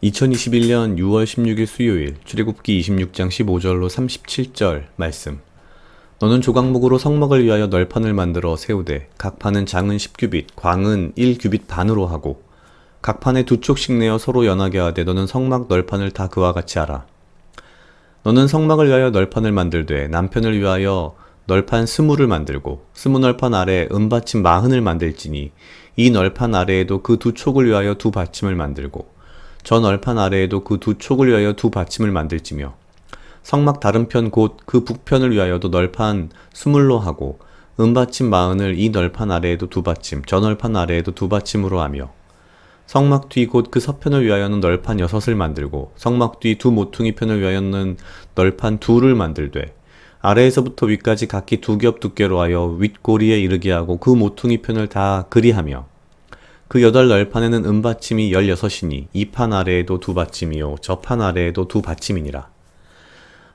2021년 6월 16일 수요일 출애굽기 26장 15절로 37절 말씀. 너는 조각목으로 성막을 위하여 널판을 만들어 세우되 각 판은 장은 10규빗, 광은 1규빗 반으로 하고 각 판에 두 촉씩 내어 서로 연하게 하되 너는 성막 널판을 다 그와 같이 하라. 너는 성막을 위하여 널판을 만들되 남편을 위하여 널판 20를 만들고 20널판 아래 은받침 40을 만들지니 이 널판 아래에도 그 두 촉을 위하여 두 받침을 만들고 저 널판 아래에도 그 두 촉을 위하여 두 받침을 만들지며 성막 다른 편 곧 그 북편을 위하여도 널판 20로 하고 은받침 40을 이 널판 아래에도 두 받침 저 널판 아래에도 두 받침으로 하며 성막 뒤 곧 그 서편을 위하여는 널판 6을 만들고 성막 뒤 두 모퉁이 편을 위하여는 널판 2를 만들되 아래에서부터 위까지 각기 2겹 두께로 하여 윗꼬리에 이르게 하고 그 모퉁이 편을 다 그리하며 그 8널판에는 은받침이 16이니 이 판 아래에도 두 받침이요 저 판 아래에도 두 받침이니라.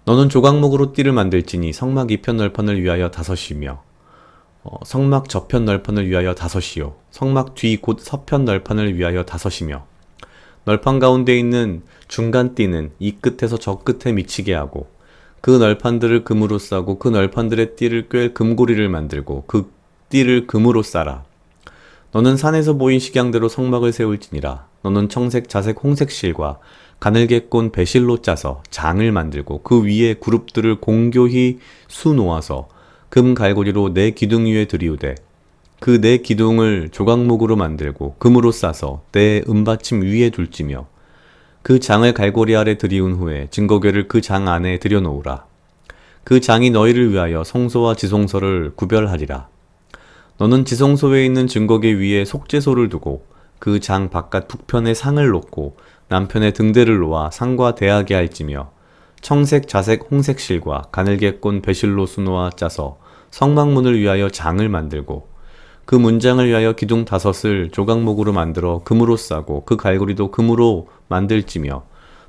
너는 조각목으로 띠를 만들지니 성막 2편 널판을 위하여 5이며 성막 저편 널판을 위하여 5이요 성막 뒤 곧 서편 널판을 위하여 5이며 널판 가운데 있는 중간 띠는 이 끝에서 저 끝에 미치게 하고 그 널판들을 금으로 싸고 그 널판들의 띠를 꿰 금고리를 만들고 그 띠를 금으로 싸라. 너는 산에서 보인 식양대로 성막을 세울지니라. 너는 청색, 자색, 홍색 실과 가늘게 꼰 배실로 짜서 장을 만들고 그 위에 그룹들을 공교히 수 놓아서 금 갈고리로 네 기둥 위에 들이우되 그 네 기둥을 조각목으로 만들고 금으로 싸서 네 은받침 위에 둘지며 그 장을 갈고리 아래 들이운 후에 증거궤를 그 장 안에 들여놓으라. 그 장이 너희를 위하여 성소와 지성소를 구별하리라. 너는 지성소에 있는 증거궤 위에 속죄소를 두고 그 장 바깥 북편에 상을 놓고 남편에 등대를 놓아 상과 대하게 할지며 청색, 자색, 홍색 실과 가늘게 꼰 배실로 수놓아 짜서 성막문을 위하여 장을 만들고 그 문장을 위하여 기둥 5을 조각목으로 만들어 금으로 싸고 그 갈고리도 금으로 만들지며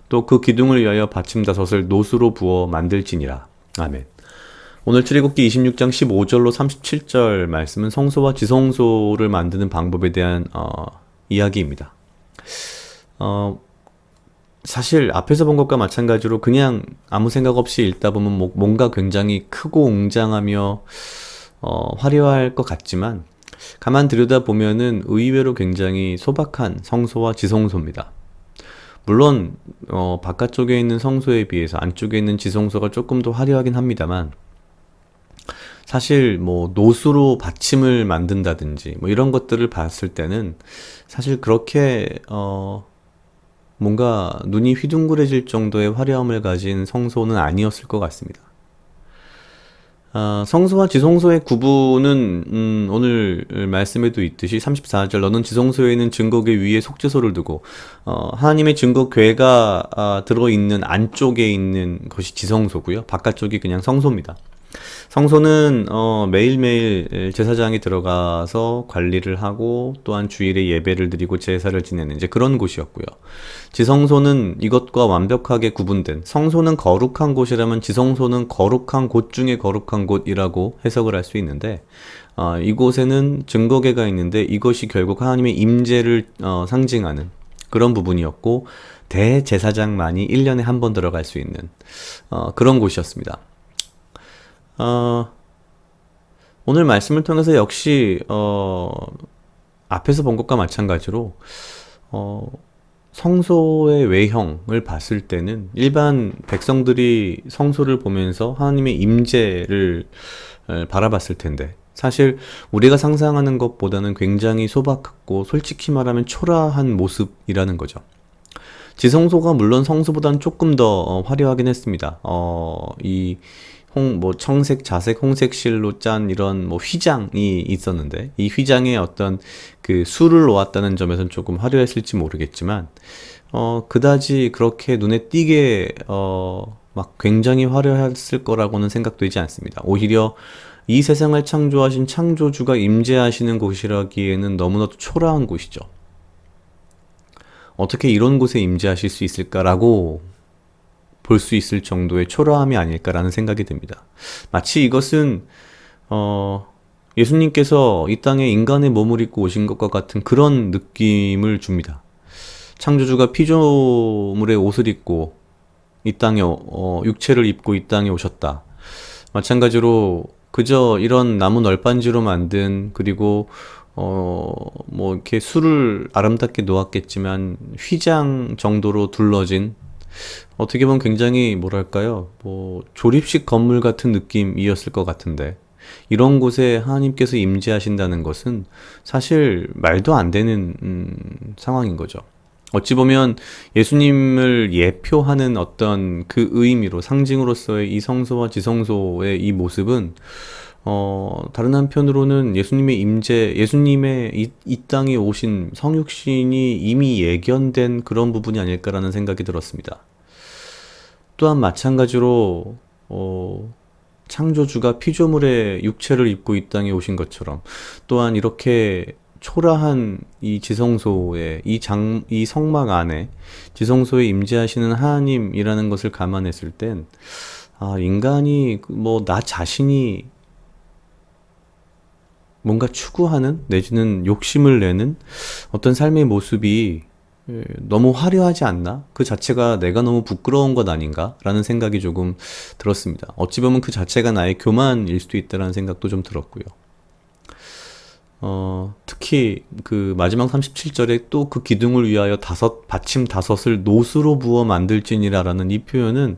또 그 기둥을 위하여 받침 5을 노수로 부어 만들지니라. 아멘. 오늘 출애굽기 26장 15절로 37절 말씀은 성소와 지성소를 만드는 방법에 대한 이야기입니다. 사실 앞에서 본 것과 마찬가지로 그냥 아무 생각 없이 읽다 보면 뭔가 굉장히 크고 웅장하며 화려할 것 같지만 가만 들여다보면은 의외로 굉장히 소박한 성소와 지성소입니다. 물론 바깥쪽에 있는 성소에 비해서 안쪽에 있는 지성소가 조금 더 화려하긴 합니다만 사실 노수로 받침을 만든다든지 이런 것들을 봤을 때는 사실 그렇게 뭔가 눈이 휘둥그레질 정도의 화려함을 가진 성소는 아니었을 것 같습니다. 성소와 지성소의 구분은 오늘 말씀에도 있듯이 34절 너는 지성소에 있는 증거궤 위에 속죄소를 두고 하나님의 증거궤가 들어있는 안쪽에 있는 것이 지성소고요. 바깥쪽이 그냥 성소입니다. 성소는 매일매일 제사장이 들어가서 관리를 하고 또한 주일에 예배를 드리고 제사를 지내는 이제 그런 곳이었고요. 지성소는 이것과 완벽하게 구분된 성소는 거룩한 곳이라면 지성소는 거룩한 곳 중에 거룩한 곳이라고 해석을 할 수 있는데 이곳에는 증거궤가 있는데 이것이 결국 하나님의 임재를 상징하는 그런 부분이었고 대제사장만이 1년에 한 번 들어갈 수 있는 그런 곳이었습니다. 오늘 말씀을 통해서 역시 앞에서 본 것과 마찬가지로 성소의 외형을 봤을 때는 일반 백성들이 성소를 보면서 하나님의 임재를 바라봤을 텐데 사실 우리가 상상하는 것보다는 굉장히 소박하고 솔직히 말하면 초라한 모습이라는 거죠. 지성소가 물론 성소보다는 조금 더 화려하긴 했습니다. 청색, 자색, 홍색 실로 짠 이런 휘장이 있었는데 이 휘장에 어떤 그 수를 놓았다는 점에서는 조금 화려했을지 모르겠지만 그다지 그렇게 눈에 띄게 막 굉장히 화려했을 거라고는 생각되지 않습니다. 오히려 이 세상을 창조하신 창조주가 임재하시는 곳이라기에는 너무나도 초라한 곳이죠. 어떻게 이런 곳에 임재하실 수 있을까라고 볼 수 있을 정도의 초라함이 아닐까라는 생각이 듭니다. 마치 이것은 예수님께서 이 땅에 인간의 몸을 입고 오신 것과 같은 그런 느낌을 줍니다. 창조주가 피조물의 옷을 입고 이 땅에 육체를 입고 이 땅에 오셨다. 마찬가지로 그저 이런 나무 널빤지로 만든, 그리고 뭐 이렇게 술을 아름답게 놓았겠지만 휘장 정도로 둘러진, 어떻게 보면 굉장히 뭐랄까요, 뭐 조립식 건물 같은 느낌이었을 것 같은데, 이런 곳에 하나님께서 임재하신다는 것은 사실 말도 안 되는 상황인 거죠. 어찌 보면 예수님을 예표하는 어떤 그 의미로, 상징으로서의 이 성소와 지성소의 이 모습은 다른 한편으로는 예수님의 임재, 예수님의 이 땅에 오신 성육신이 이미 예견된 그런 부분이 아닐까라는 생각이 들었습니다. 또한 마찬가지로 창조주가 피조물의 육체를 입고 이 땅에 오신 것처럼, 또한 이렇게 초라한 이 지성소에, 이 성막 안에 지성소에 임재하시는 하나님이라는 것을 감안했을 땐, 인간이 뭐 나 자신이 뭔가 추구하는, 내지는 욕심을 내는 어떤 삶의 모습이 너무 화려하지 않나? 그 자체가 내가 너무 부끄러운 것 아닌가? 라는 생각이 조금 들었습니다. 어찌 보면 그 자체가 나의 교만일 수도 있다라는 생각도 좀 들었고요. 특히 그 마지막 37절에 또 그 기둥을 위하여 받침 다섯을 노수로 부어 만들지니라라는 이 표현은,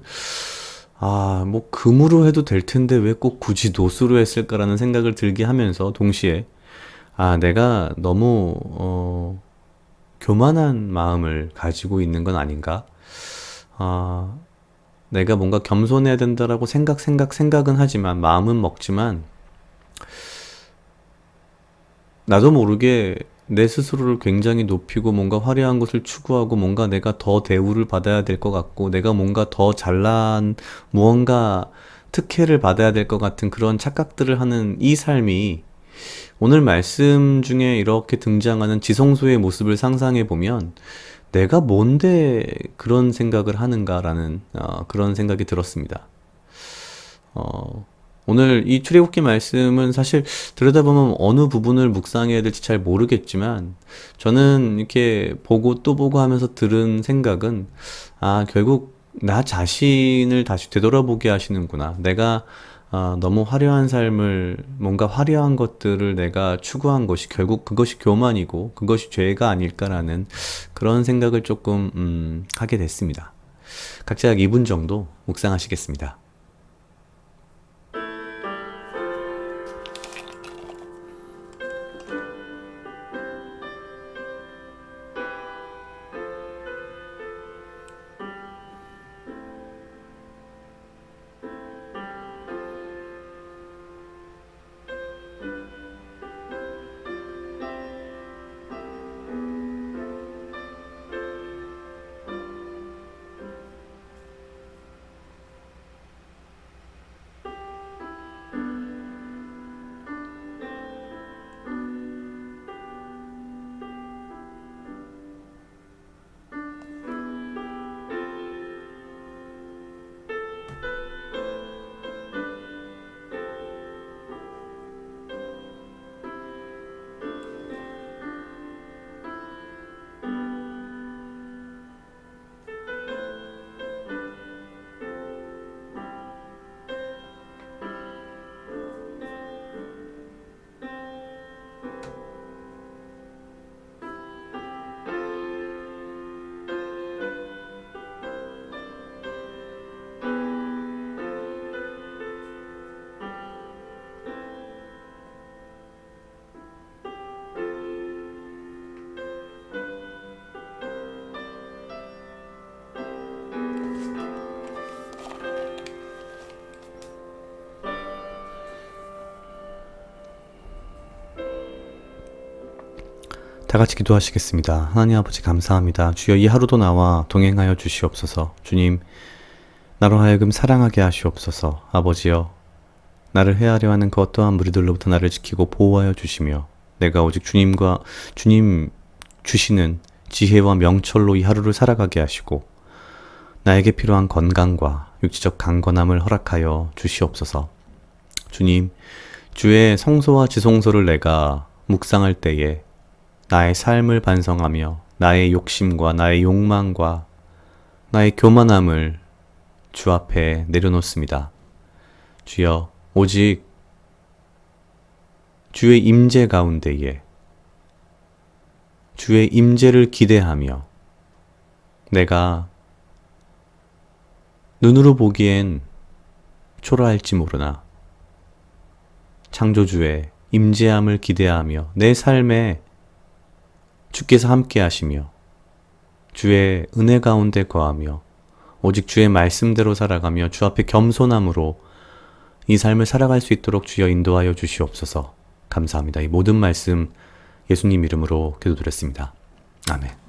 뭐 금으로 해도 될 텐데 왜 꼭 굳이 노수로 했을까라는 생각을 들게 하면서, 동시에 내가 너무 교만한 마음을 가지고 있는 건 아닌가? 내가 뭔가 겸손해야 된다라고 생각은 하지만, 마음은 먹지만, 나도 모르게 내 스스로를 굉장히 높이고 뭔가 화려한 것을 추구하고, 뭔가 내가 더 대우를 받아야 될 것 같고, 내가 뭔가 더 잘난 무언가 특혜를 받아야 될 것 같은 그런 착각들을 하는 이 삶이, 오늘 말씀 중에 이렇게 등장하는 지성소의 모습을 상상해 보면 내가 뭔데 그런 생각을 하는가라는 그런 생각이 들었습니다. 오늘 이 출애굽기 말씀은 사실 들여다보면 어느 부분을 묵상해야 될지 잘 모르겠지만, 저는 이렇게 보고 또 보고 하면서 들은 생각은, 결국 나 자신을 다시 되돌아보게 하시는구나. 내가 너무 화려한 삶을, 뭔가 화려한 것들을 내가 추구한 것이 결국 그것이 교만이고 그것이 죄가 아닐까라는 그런 생각을 조금 하게 됐습니다. 각자 약 2분 정도 묵상하시겠습니다. 다 같이 기도하시겠습니다. 하나님 아버지 감사합니다. 주여, 이 하루도 나와 동행하여 주시옵소서. 주님, 나로 하여금 사랑하게 하시옵소서. 아버지여, 나를 해하려 하는 그 어떠한 무리들로부터 나를 지키고 보호하여 주시며, 내가 오직 주님 주시는 지혜와 명철로 이 하루를 살아가게 하시고, 나에게 필요한 건강과 육체적 강건함을 허락하여 주시옵소서. 주님, 주의 성소와 지성소를 내가 묵상할 때에 나의 삶을 반성하며 나의 욕심과 나의 욕망과 나의 교만함을 주 앞에 내려놓습니다. 주여, 오직 주의 임재 가운데에 주의 임재를 기대하며 내가 눈으로 보기엔 초라할지 모르나 창조주의 임재함을 기대하며 내 삶에 주께서 함께 하시며 주의 은혜 가운데 거하며 오직 주의 말씀대로 살아가며 주 앞에 겸손함으로 이 삶을 살아갈 수 있도록 주여 인도하여 주시옵소서. 감사합니다. 이 모든 말씀 예수님 이름으로 기도드렸습니다. 아멘.